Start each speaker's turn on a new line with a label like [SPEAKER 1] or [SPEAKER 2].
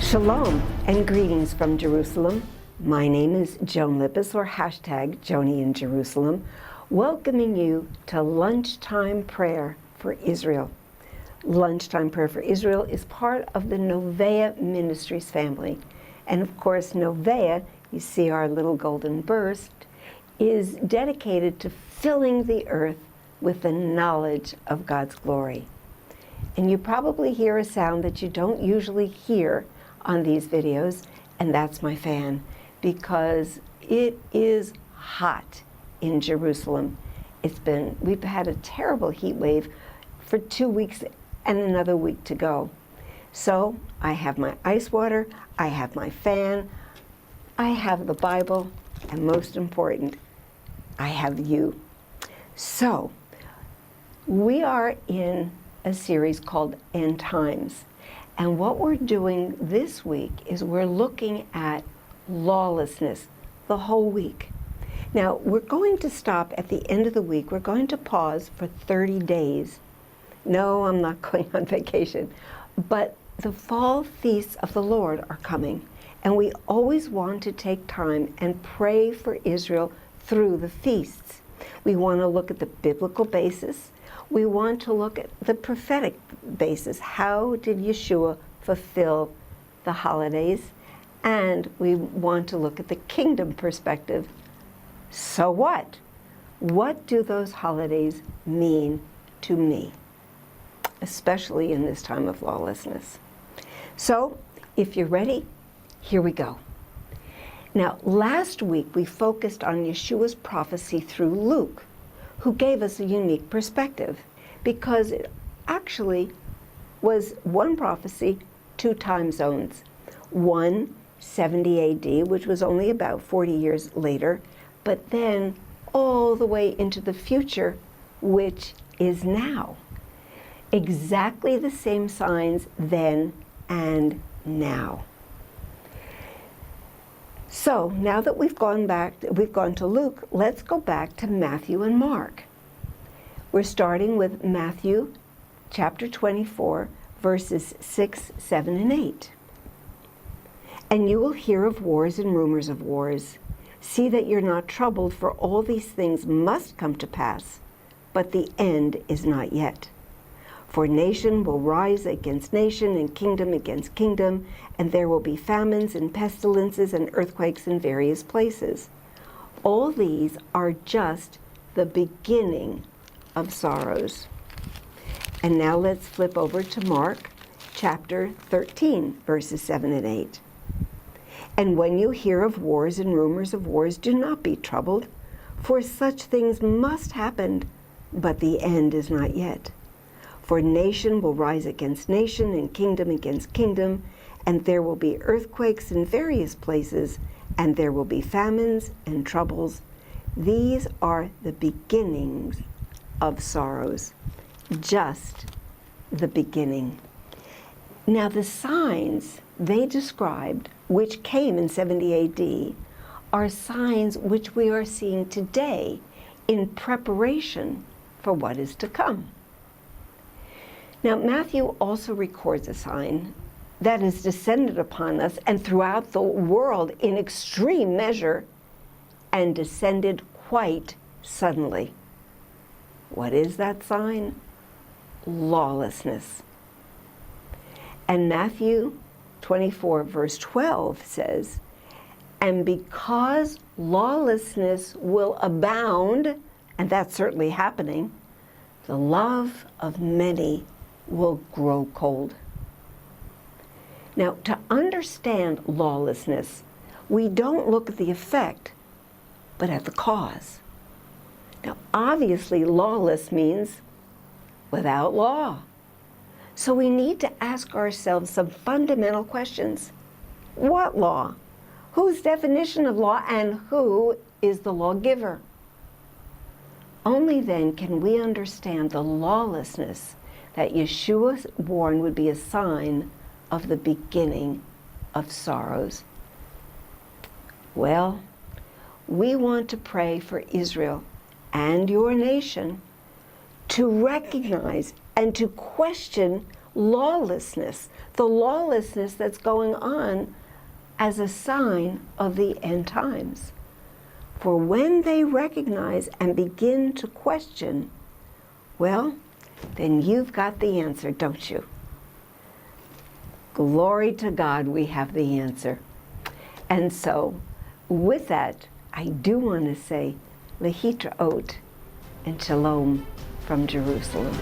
[SPEAKER 1] Shalom and greetings from Jerusalem. My name is Joan Lippis, or hashtag Joni in Jerusalem, welcoming you to Lunchtime Prayer for Israel. Lunchtime Prayer for Israel is part of the Novea Ministries family. And of course, Novea, you see our little golden burst, is dedicated to filling the earth with the knowledge of God's glory. And you probably hear a sound that you don't usually hear on these videos, and that's my fan, because it is hot in Jerusalem. We've had a terrible heat wave for 2 weeks and another week to go. So I have my ice water, I have my fan, I have the Bible, and most important, I have you. So we are in a series called End Times. And what we're doing this week is we're looking at lawlessness the whole week. Now, we're going to stop at the end of the week. We're going to pause for 30 days. No, I'm not going on vacation. But the fall feasts of the Lord are coming. And we always want to take time and pray for Israel through the feasts. We want to look at the biblical basis. We want to look at the prophetic basis. How did Yeshua fulfill the holidays? And we want to look at the kingdom perspective. So what? What do those holidays mean to me, especially in this time of lawlessness? So, if you're ready, here we go. Now, last week we focused on Yeshua's prophecy through Luke, who gave us a unique perspective, because it actually was one prophecy, 2 time zones. One, 70 AD, which was only about 40 years later, but then all the way into the future, which is now. Exactly the same signs then and now. So now that we've gone to Luke, let's go back to Matthew and Mark. We're starting with Matthew chapter 24, verses 6, 7, and 8. And you will hear of wars and rumors of wars. See that you're not troubled, for all these things must come to pass, but the end is not yet. For nation will rise against nation, and kingdom against kingdom, and there will be famines and pestilences and earthquakes in various places. All these are just the beginning of sorrows. And now let's flip over to Mark chapter 13, verses 7 and 8. And when you hear of wars and rumors of wars, do not be troubled, for such things must happen, but the end is not yet. For nation will rise against nation, and kingdom against kingdom, and there will be earthquakes in various places, and there will be famines and troubles. These are the beginnings of sorrows. Just the beginning. Now the signs they described, which came in 70 AD, are signs which we are seeing today in preparation for what is to come. Now, Matthew also records a sign that is descended upon us and throughout the world in extreme measure, and descended quite suddenly. What is that sign? Lawlessness. And Matthew 24, verse 12 says, and because lawlessness will abound, and that's certainly happening, the love of many will grow cold. Now, to understand lawlessness, we don't look at the effect, but at the cause. Now, obviously, lawless means without law. So we need to ask ourselves some fundamental questions. What law? Whose definition of law, and who is the lawgiver? Only then can we understand the lawlessness that Yeshua warned would be a sign of the beginning of sorrows. Well, we want to pray for Israel and your nation to recognize and to question lawlessness, the lawlessness that's going on as a sign of the end times. For when they recognize and begin to question, well, then you've got the answer, don't you? Glory to God, we have the answer. And so, with that, I do want to say, Lehitraot and Shalom from Jerusalem.